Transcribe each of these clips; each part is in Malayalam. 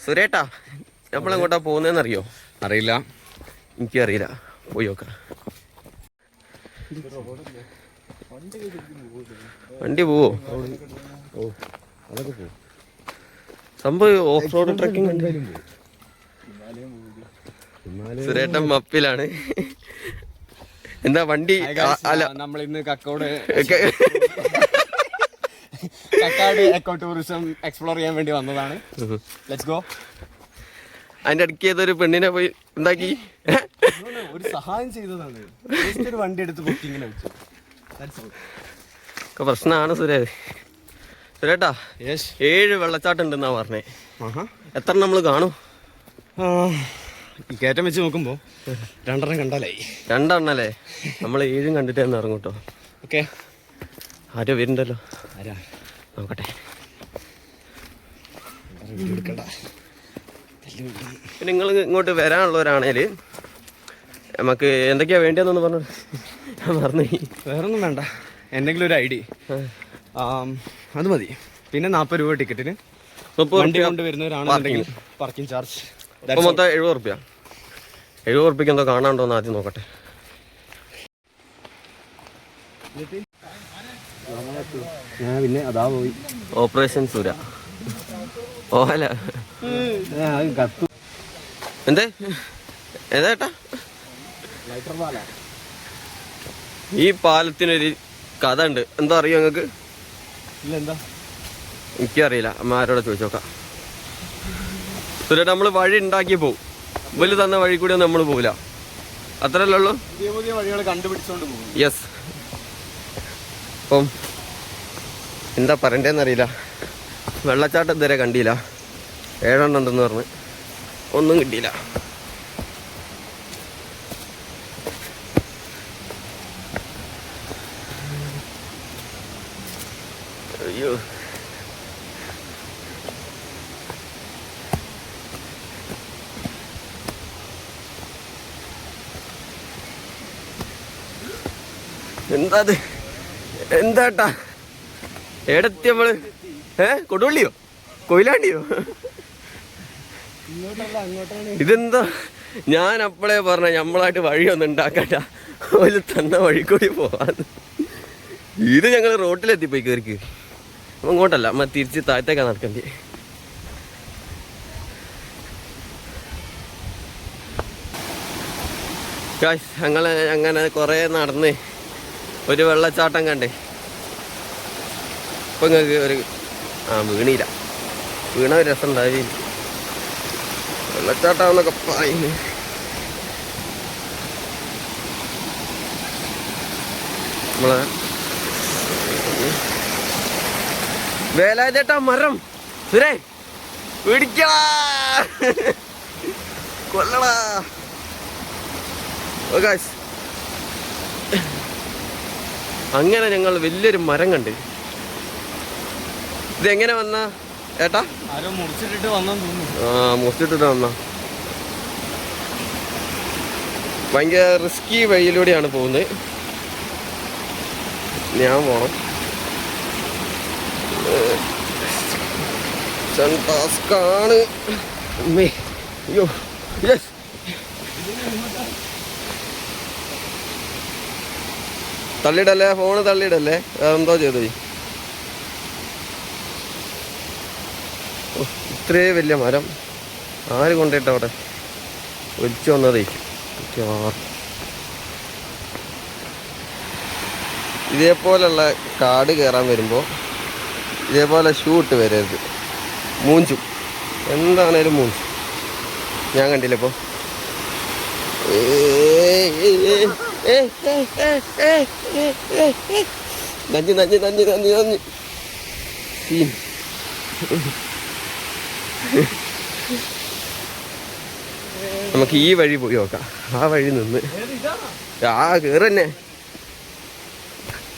സുരേട്ടാ, നമ്മളെങ്ങോട്ടാ പോകുന്നതെന്നറിയോ? അറിയില്ല, എനിക്കറിയില്ല. പോയി നോക്കാം. വണ്ടി പോവോ? അതൊക്കെ പോകും. സംഭവം ഓഫ് റോഡ് ട്രക്കിംഗ് ഉണ്ട്. സുരേട്ടൻ മപ്പിലാണ്. എന്താ വണ്ടി? അല്ല, നമ്മൾ ഇന്ന് കക്കാട് എക്കോ ടൂറിസം എക്സ്പ്ലോർ ചെയ്യാൻ വേണ്ടി വന്നതാണ്. Let's go. അതിന്റെ ഇടയ്ക്ക് ഏതൊരു പെണ്ണിനെ പോയി ഉണ്ടാക്കി ഒരു സഹായം ചെയ്തതാണ്. ഒരു വണ്ടി എടുത്ത് ബുക്കിങ്ങിന് വെച്ചു. പ്രശ്നമാണ് സുരേട്ടാ. 7 വെള്ളച്ചാട്ടം ഉണ്ടെന്നാ പറഞ്ഞേ. എത്ര നമ്മൾ കാണും? ഈ കയറ്റം വെച്ച് നോക്കുമ്പോ 2 കണ്ടാലായി. 2 എണ്ണല്ലേ? നമ്മൾ 7 കണ്ടിട്ട് തന്നെ ഇറങ്ങും കേട്ടോ. ഓക്കെ, ആരോ വരുന്നുണ്ടല്ലോ. ആരാ നോക്കട്ടെ. പിന്നെ നിങ്ങൾ ഇങ്ങോട്ട് വരാനുള്ളവരാണേൽ നമുക്ക് എന്തൊക്കെയാ വേണ്ടിയെന്നൊന്ന് പറഞ്ഞു. ഞാൻ മറന്നു. വേറൊന്നും വേണ്ട, എന്തെങ്കിലും ഒരു ID അത് മതി. പിന്നെ 40 രൂപ ടിക്കറ്റിന്. 30 വണ്ടി കൊണ്ടുവരുന്നവരാണെന്നുണ്ടെങ്കിൽ പാർക്കിംഗ് ചാർജ്. അപ്പോൾ മൊത്തം 70 റുപ്യ. 70 റുപ്യക്ക് എന്തോ കാണാണ്ടോന്ന് ആദ്യം നോക്കട്ടെ. പിന്നെ അതാ പോയി ഓപ്പറേഷൻ സൂര. ഓല എന്തേ ഏതാ? ഈ പാലത്തിനൊരു കഥ ഉണ്ട്. എന്താ അറിയോ നിങ്ങൾക്ക്? ഇല്ല, എന്താ? എനിക്കറിയില്ല. അമ്മ ആരോടെ ചോദിച്ചോക്കാം. സുരേട്ട, നമ്മൾ വഴി ഉണ്ടാക്കി പോവും. വലിയ തന്ന വഴി കൂടി ഒന്നും നമ്മൾ പോവില്ല. അത്രയല്ലേ ഉള്ളൂ. പുതിയ വഴികൾ കണ്ടുപിടിച്ചോണ്ട് പോകും. യെസ്. അപ്പം എന്താ പറയണ്ടേന്നറിയില്ല. വെള്ളച്ചാട്ടം ഇതുവരെ കണ്ടില്ല. 7 എണ്ണം ഉണ്ടെന്ന് പറഞ്ഞ് ഒന്നും കിട്ടിയില്ല. അയ്യോ, എന്താ എന്താട്ടാ? ഏടെത്തി നമ്മള്? കൊടുവള്ളിയോ കൊയിലാണ്ടിയോ? ഇതെന്താ? ഞാൻ അപ്പോഴേ പറഞ്ഞ നമ്മളായിട്ട് വഴിയൊന്നും ഉണ്ടാക്കണ്ട, ഒരു തന്ന വഴി കൂടി പോവാന്ന്. ഇത് ഞങ്ങൾ റോട്ടിലെത്തിപ്പോയി കയറി. അങ്ങോട്ടല്ല, അമ്മ തിരിച്ച് താഴത്തേക്കാണ് നടക്കണ്ടേ. ഞങ്ങൾ അങ്ങനെ കുറേ നടന്ന് ഒരു വെള്ളച്ചാട്ടം കണ്ടേ. ഇപ്പം നിങ്ങൾക്ക് ഒരു വീണില്ല. വീണ ഒരു രസം ഉണ്ടായി. വെള്ളച്ചാട്ടമെന്നൊക്കെ പറയുന്നു. നമ്മളെ വേലാചേട്ടാ മരം. സുരേ പിടിക്കടാ, കൊല്ലടാ. അങ്ങനെ ഞങ്ങൾ വലിയൊരു മരം കണ്ട്. ഇതെങ്ങനെ വന്ന ഏട്ടാ? ആരോ മുറിച്ചിട്ടിട്ട് വന്നെന്ന് തോന്നുന്നു. മുറിച്ചിട്ടിട്ട് വന്ന. ഭയങ്കര റിസ്കി വഴിയിലൂടെയാണ് പോകുന്നത്. ഞാൻ പോണം. ടാസ്കാണ്. അയ്യോ, യെസ്. തള്ളിയിടല്ലേ, ഫോണ് തള്ളിയിടല്ലേ. എന്തോ ചെയ്തു. ഇത്രയും വലിയ മരം ആര് കൊണ്ടിട്ട് അവിടെ ഒലിച്ചു വന്നതേ. ഇതേപോലുള്ള കാട് കയറാൻ വരുമ്പോൾ ഇതേപോലെ ഷൂ ഇട്ട് വരരുത്. മൂഞ്ചും, എന്താണേലും മൂഞ്ചും. ഞാൻ കണ്ടില്ല ഇപ്പോൾ. നഞ്ഞ് നഞ്ഞ് നഞ്ഞ് നഞ്ഞ് നഞ്ഞ് സീൻ. നമുക്ക് ഈ വഴി പോയി നോക്കാം. ആ വഴി നിന്ന് കേറന്നെ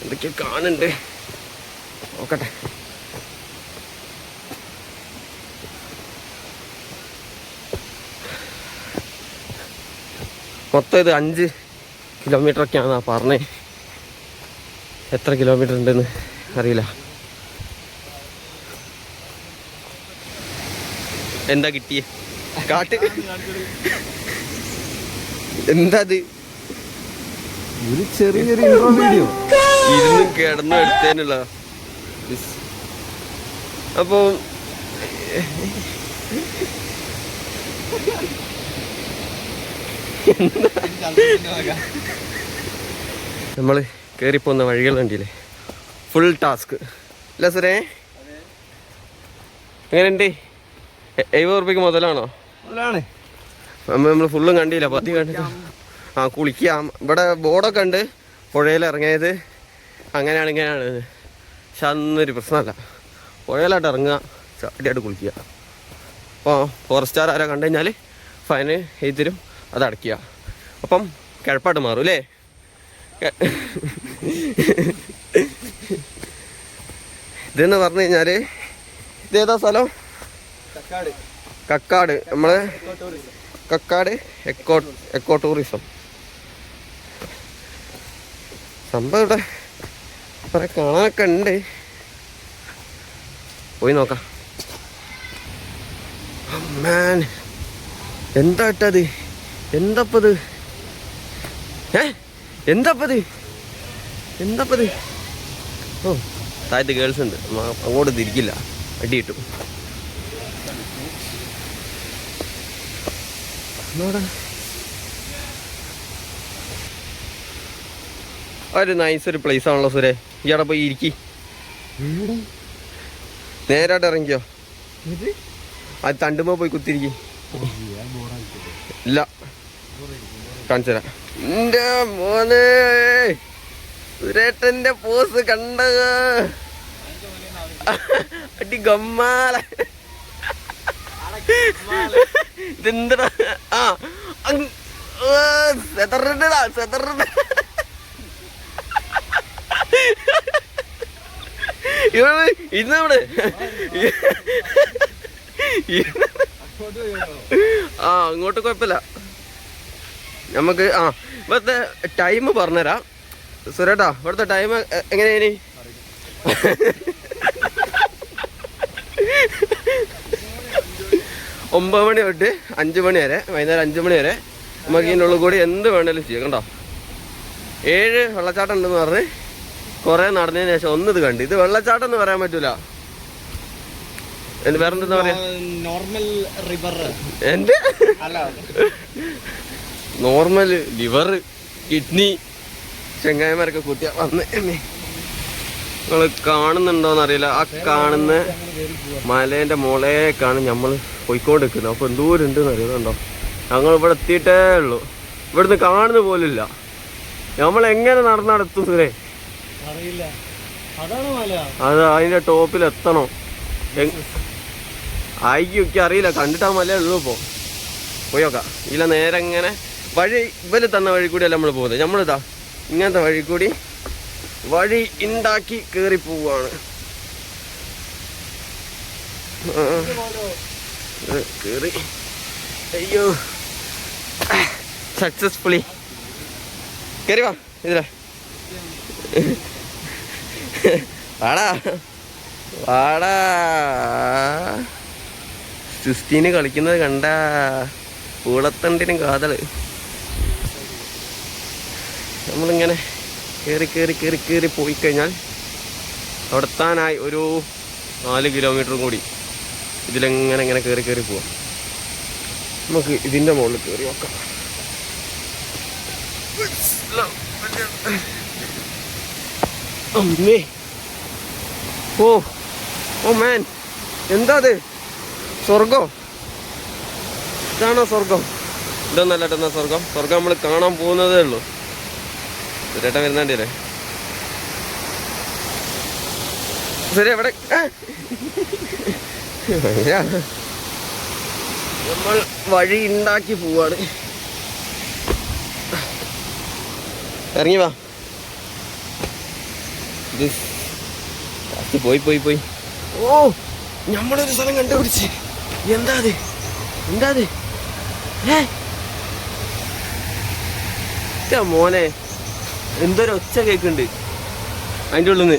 എന്തൊക്കെയോ കാണുന്നുണ്ട്. നോക്കട്ടെ. മൊത്തം ഇത് 5 കിലോമീറ്ററൊക്കെയാണെന്നാ പറഞ്ഞേ. എത്ര കിലോമീറ്റർ ഉണ്ടെന്ന് അറിയില്ല. എന്താ കിട്ടിയേ കാട്ട് എന്താ അത് ഒരു ചെറിയൊരു ഇൻട്രോ വീഡിയോ ഇരുന്ന് കിടന്ന് എടുത്തേനുള്ള അപ്പോ നമ്മള് കേറിപ്പോന്ന വഴികൾ കണ്ടില്ലേ ഫുൾ ടാസ്ക് അല്ല സാറേ എങ്ങനെയുണ്ട് 70 റുപ്യക്ക് മുതലാണോ മുതലാണ് നമ്മൾ ഫുള്ളും കണ്ടില്ല പതി കണ്ടില്ല ആ കുളിക്കാം ഇവിടെ ബോർഡൊക്കെ ഉണ്ട് പുഴയിൽ ഇറങ്ങിയത് അങ്ങനെയാണ് ഇങ്ങനെയാണ് പക്ഷെ അന്നൊരു പ്രശ്നമല്ല പുഴയിലായിട്ട് ഇറങ്ങുക ചാടിയായിട്ട് കുളിക്കുക അപ്പോൾ ഫോറസ്റ്റുകാർ ആരാ കണ്ടു കഴിഞ്ഞാൽ ഫൈന് എഴുതി തരും അത് അടയ്ക്കുക അപ്പം കിഴപ്പാട്ട് മാറും അല്ലേ ഇതെന്ന് പറഞ്ഞു കഴിഞ്ഞാൽ ഇതേതാ സ്ഥലം കക്കാട് നമ്മള് കക്കാട് എക്കോ ടൂറിസം സംഭവം ഇവിടെ കുറെ കാണാനൊക്കെ ഉണ്ട് പോയി നോക്കാം മാൻ എന്താ ഇട്ടത് എന്താപ്പത് എന്താപ്പത് ഓ താഴത്ത് ഗേൾസ് ഉണ്ട് അങ്ങോട്ട് തിരിക്കില്ല അടി കിട്ടും ഒരു നൈസ് ഒരു പ്ലേസ് ആണല്ലോ സുരേ ഇയാടെ പോയി ഇരിക്കി നേരായിട്ട് ഇറങ്ങിക്കോ അത് തണ്ടുമ്പോ പോയി കുത്തിരിക്കി ഇല്ല കാണിച്ചു തരാം എന്റെ മോനെ സുരേട്ടന്റെ പോസ് കണ്ട അടി ഗമ്മാല ഇതെന്താ ആ സെതറിടാ ഇന്നവിടെ ആ അങ്ങോട്ട് കുഴപ്പമില്ല നമുക്ക് ആ ഇവിടുത്തെ ടൈം പറഞ്ഞുതരാം സുരേട്ടാ ഇവിടുത്തെ ടൈം എങ്ങനെയാണ് 9 മണി തൊട്ട് 5 മണി വരെ വൈകുന്നേരം 5 മണി വരെ നമുക്ക് ഇതിനുള്ളിൽ കൂടി എന്ത് വേണേലും ചെയ്യാം കണ്ടോ 7 വെള്ളച്ചാട്ടം ഉണ്ടെന്ന് പറഞ്ഞ് കുറേ നടന്നതിന് ശേഷം ഒന്നിത് കണ്ട് ഇത് വെള്ളച്ചാട്ടം എന്ന് പറയാൻ പറ്റൂല വേറെന്താ പറയാ നോർമൽ റിവർ എന്റെ നോർമൽ ലിവർ കിഡ്നി ചെങ്ങായിമാരൊക്കെ കൂട്ടിയ വന്ന് നിങ്ങൾ കാണുന്നുണ്ടോന്നറിയില്ല ആ കാണുന്ന മലേൻ്റെ മുകളേക്കാണ് നമ്മൾ പോയിക്കൊണ്ടിരിക്കുന്നത് അപ്പോൾ എന്തോരം ഉണ്ടെന്ന് അറിയുന്നുണ്ടോ ഞങ്ങൾ ഇവിടെ എത്തിയിട്ടേ ഉള്ളൂ ഇവിടുന്ന് കാണുന്ന പോലില്ല നമ്മൾ എങ്ങനെ നടന്നെത്തും സുരേ അത് അതിൻ്റെ ടോപ്പിൽ എത്തണോ ആയിക്കൊക്കെ അറിയില്ല കണ്ടിട്ടാ മലയേ ഉള്ളൂ ഇപ്പോൾ പോയോക്കാം ഇല്ല നേരെ ഇങ്ങനെ വഴി ഇവര് തന്ന വഴി കൂടിയല്ല നമ്മൾ പോകുന്നത് നമ്മളിതാ ഇങ്ങനത്തെ വഴി കൂടി വഴി ഉണ്ടാക്കി കയറി പോവാണ് കയറി അയ്യോ സക്സസ്ഫുള്ളി കയറി വാ ഇതിലെ വാടാ വാടാ സിസ്റ്റീന് കളിക്കുന്നത് കണ്ട പൂളത്തണ്ടിനും കാതള് നമ്മളിങ്ങനെ കയറി പോയി കഴിഞ്ഞാൽ അവിടെ എത്താനായി ഒരു 4 കിലോമീറ്ററും കൂടി ഇതിലെങ്ങനെ കയറി പോവാം നമുക്ക് ഇതിൻ്റെ മുകളിൽ കയറി നോക്കാം അമ്മേ ഓ മാൻ എന്താ അത് സ്വർഗം ഇതാണോ സ്വർഗം ഇതൊന്നല്ല എന്നാ സ്വർഗം നമ്മൾ കാണാൻ പോകുന്നതേ ഉള്ളൂ സുരേട്ടൻ വരുന്നുണ്ടല്ലേ സുരേ എവിടെ നമ്മൾ വഴി ഉണ്ടാക്കി പോവാണ് ഇറങ്ങി വാ പോയി ഓ നമ്മളൊരു സ്ഥലം കണ്ടുപിടിച്ച് എന്താ മോനെ എന്തൊരു ഒച്ച കേക്കുണ്ട് അതിൻ്റെ ഉള്ളിൽ നിന്ന്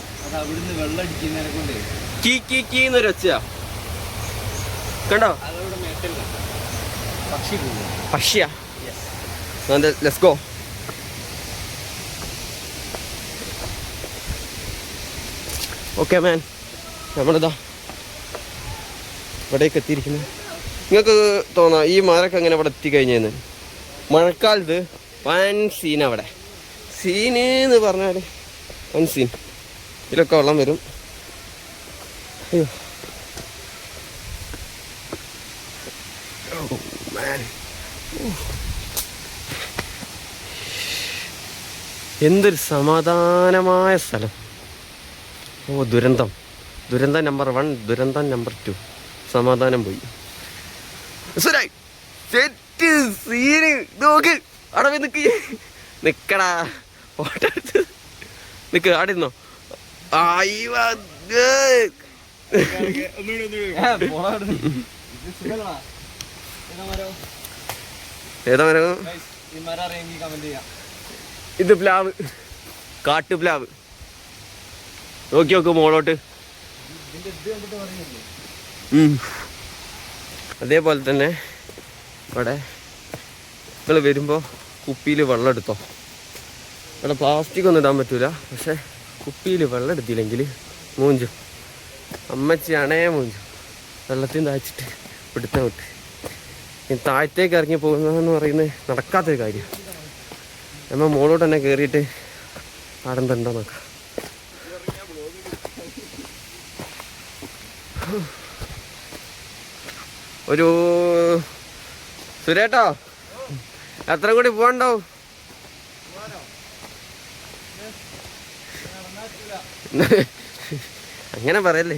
കീന്നൊരു ഒച്ചയാ കണ്ടോ പക്ഷിയാ? Let's go. ഓക്കെ മാൻ, നമ്മളിതാ ഇവിടേക്ക് എത്തിയിരിക്കുന്നത്. നിങ്ങൾക്ക് തോന്നാം ഈ മരമൊക്കെ എങ്ങനെ ഇവിടെ എത്തിക്കഴിഞ്ഞെന്ന്. മഴക്കാലത്ത് വൻ സീൻ. അവിടെ സീന് എന്ന് പറഞ്ഞാൽ വൻ സീൻ. ഇതിലൊക്കെ വെള്ളം വരും. അയ്യോ എന്തൊരു സമാധാനമായ സ്ഥലം. ഓ ദുരന്തം നമ്പർ 1, ദുരന്തം നമ്പർ 2. സമാധാനം പോയി. സെറ്റ് സീന് നോക്ക്. അവിടെ പോയി നിക്കടാ. ഫോട്ടോ എടുത്ത് നിക്ക്. അവിടെ ഇരുന്നോ. ഏതാ മരം? ഇത് പ്ലാവ്, കാട്ടുപ്ലാവ്. നോക്കി നോക്ക് മോളോട്ട്. അതേപോലെ തന്നെ ഇവിടെ നിങ്ങൾ വരുമ്പോൾ കുപ്പിയിൽ വെള്ളം എടുത്തോ. ഇവിടെ പ്ലാസ്റ്റിക് ഒന്നും ഇടാൻ പറ്റൂല. പക്ഷെ കുപ്പിയിൽ വെള്ളം എടുത്തില്ലെങ്കിൽ മൂഞ്ചും. അമ്മച്ചിയാണേ മൂഞ്ചും. വെള്ളത്തിൽ താഴ്ച്ചിട്ട് പിടുത്തം വിട്ട് താഴത്തേക്ക് ഇറങ്ങി പോകുന്നതെന്ന് പറയുന്നത് നടക്കാത്തൊരു കാര്യമാണ്. നമ്മൾ മോളോട്ട് തന്നെ കയറിയിട്ട് ആടെന്തുണ്ടോ നോക്കാം. ഒരു സുരേട്ടോ എത്ര കൂടി പോകണ്ടാവും? അങ്ങനെ പറയല്ലേ.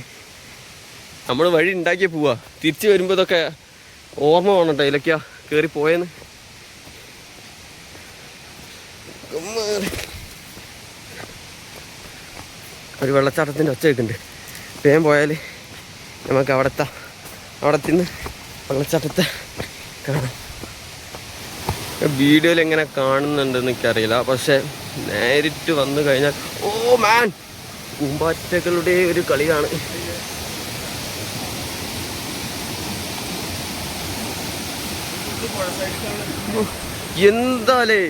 നമ്മൾ വഴി ഉണ്ടാക്കി പോവാ. തിരിച്ചു വരുമ്പോൾ ഇതൊക്കെ ഓർമ്മ വേണം കേട്ടോ. ഇതിലൊക്കെയാ കയറി പോയെന്ന്. ഒരു വെള്ളച്ചാട്ടത്തിൻ്റെ ഒച്ച കേൾക്കുന്നുണ്ട്. വേഗം പോയാൽ നമുക്ക് അവിടെ തിന്ന് വെള്ളച്ചാട്ടത്തെ കാണാം. വീഡിയോയിൽ എങ്ങനെ കാണുന്നുണ്ടെന്ന് എനിക്കറിയില്ല. പക്ഷെ നേരിട്ട് വന്നു കഴിഞ്ഞാൽ ഓ മാൻ, പൂമ്പാറ്റകളുടെ ഒരു കളിയാണ്. എന്താലേ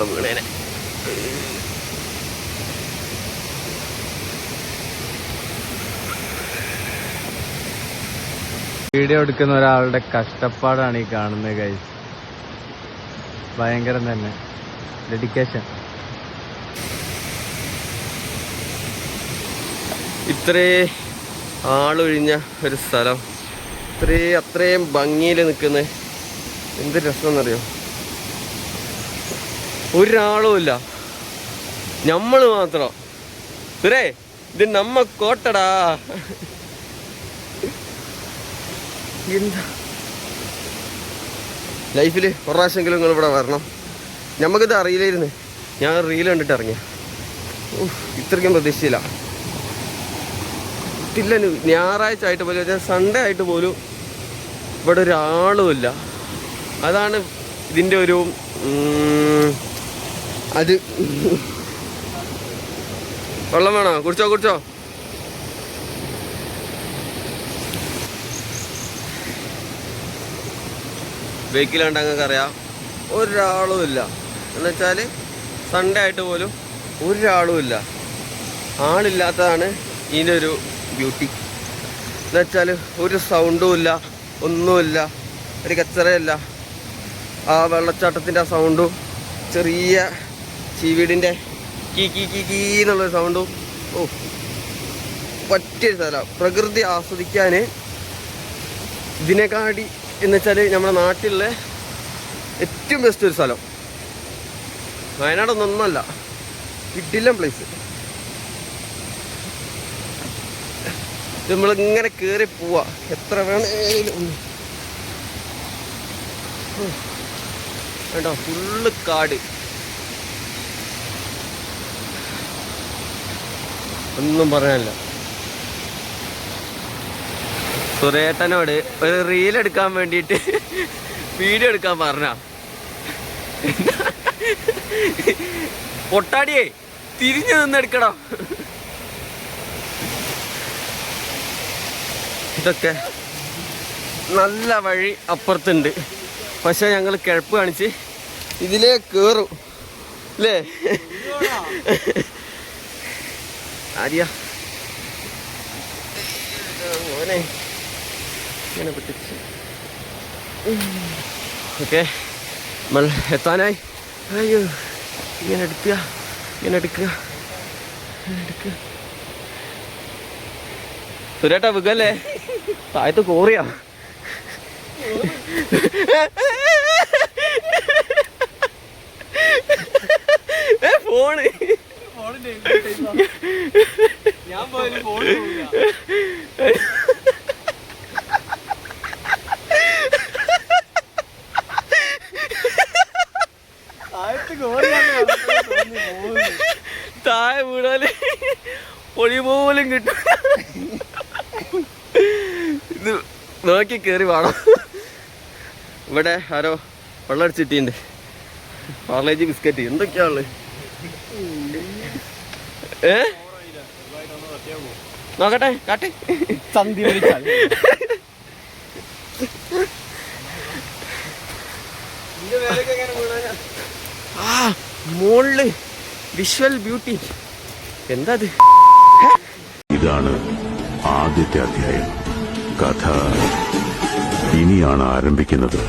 വീണേനെ. വീഡിയോ എടുക്കുന്ന ഒരാളുടെ കഷ്ടപ്പാടാണ് ഈ കാണുന്നത് ഗൈസ്. ഭയങ്കരം തന്നെ ഡെഡിക്കേഷൻ. ഇത്രേ ആളൊഴിഞ്ഞ ഒരു സ്ഥലം, അത്രയും ഭംഗിയിൽ നിൽക്കുന്ന എന്ത് രസമെന്നറിയോ. ഒരാളുമില്ല, നമ്മൾ മാത്രം. സുരേ ഇത് നമ്മ കോട്ടടാ. എന്താ ലൈഫിൽ ഒരു പ്രാവശ്യമെങ്കിലും നിങ്ങൾ ഇവിടെ വരണം. നമുക്കിത് അറിയില്ലായിരുന്നു. ഞാൻ റീൽ കണ്ടിട്ട് ഇറങ്ങിയ ഇത്രയ്ക്കും പ്രതീക്ഷയില്ല. ഇല്ല, ഞായറാഴ്ച ആയിട്ട് പോലും സൺഡേ ആയിട്ട് പോലും ഇവിടെ ഒരാളുമില്ല. അതാണ് ഇതിൻ്റെ ഒരു അത്. വെള്ളം വേണോ? കുടിച്ചോ. ബൈക്കിലാണ്ട് അങ്ങക്ക് അറിയാം ഒരാളുമില്ല. എന്നുവെച്ചാൽ സൺഡേ ആയിട്ട് പോലും ഒരാളുമില്ല. ആളില്ലാത്തതാണ് ഇതിൻ്റെ ഒരു ബ്യൂട്ടി. എന്നുവെച്ചാൽ ഒരു സൗണ്ടും ഇല്ല, ഒന്നുമില്ല, ഒരു കച്ചറയില്ല. ആ വെള്ളച്ചാട്ടത്തിൻ്റെ ആ സൗണ്ടും ചെറിയ ചീവീടിൻ്റെ കീ എന്നുള്ളൊരു സൗണ്ടും. ഓ പറ്റിയൊരു സ്ഥലം. പ്രകൃതി ആസ്വദിക്കാൻ ഇതിനെക്കാട്ടി എന്നുവെച്ചാൽ നമ്മുടെ നാട്ടിലെ ഏറ്റവും ബെസ്റ്റ് ഒരു സ്ഥലം. വയനാടൊന്നല്ല, കിടിലൻ പ്ലേസ്. നമ്മളിങ്ങനെ കയറി പോവാ. എത്ര വേണേലും വേണ്ട. ഫുള്ള് കാട്, ഒന്നും പറയാനില്ല. സുരേട്ടനോട് ഒരു റീൽ എടുക്കാൻ വേണ്ടിയിട്ട് വീഡിയോ എടുക്കാൻ പറഞ്ഞ പൊട്ടാടിയേ തിരിഞ്ഞു നിന്നെടുക്കണം. ഇതൊക്കെ നല്ല വഴി അപ്പുറത്തുണ്ട്. പക്ഷെ ഞങ്ങൾ കിഴപ്പ് കാണിച്ച് ഇതിലേ കേറും അല്ലേ? ആര്യ മോനെ ഇങ്ങനെ പിടിച്ച്. ഓക്കെ, നമ്മൾ എത്താനായി. അയ്യോ, ഇങ്ങനെ എടുക്കുക, ഇങ്ങനെ എടുക്കുക. സുരേട്ടാ വികല്ലേ, താഴത്ത് കോറിയാ. ഫോണ് ഞാൻ പോയാലും ഫോൺ താഴെ വീണാല് പൊഴി പോലും കിട്ടും. ഇത് നോക്കി കേറി വേണം. ഇവിടെ ആരോ വെള്ളം അടിച്ചിട്ടുണ്ട്. പാർലേജി ബിസ്ക്കറ്റ് എന്തൊക്കെയാണുള്ളത്? നോക്കട്ടെ, കാട്ടെ. സന്ധി വലിച്ചാൽ ആ മോളില് വിഷ്വൽ ബ്യൂട്ടി. എന്താ ഇത്? ഇതാണ് ആദ്യത്തെ അധ്യായം. കഥ ഇനിയാണ് ആരംഭിക്കുന്നത്.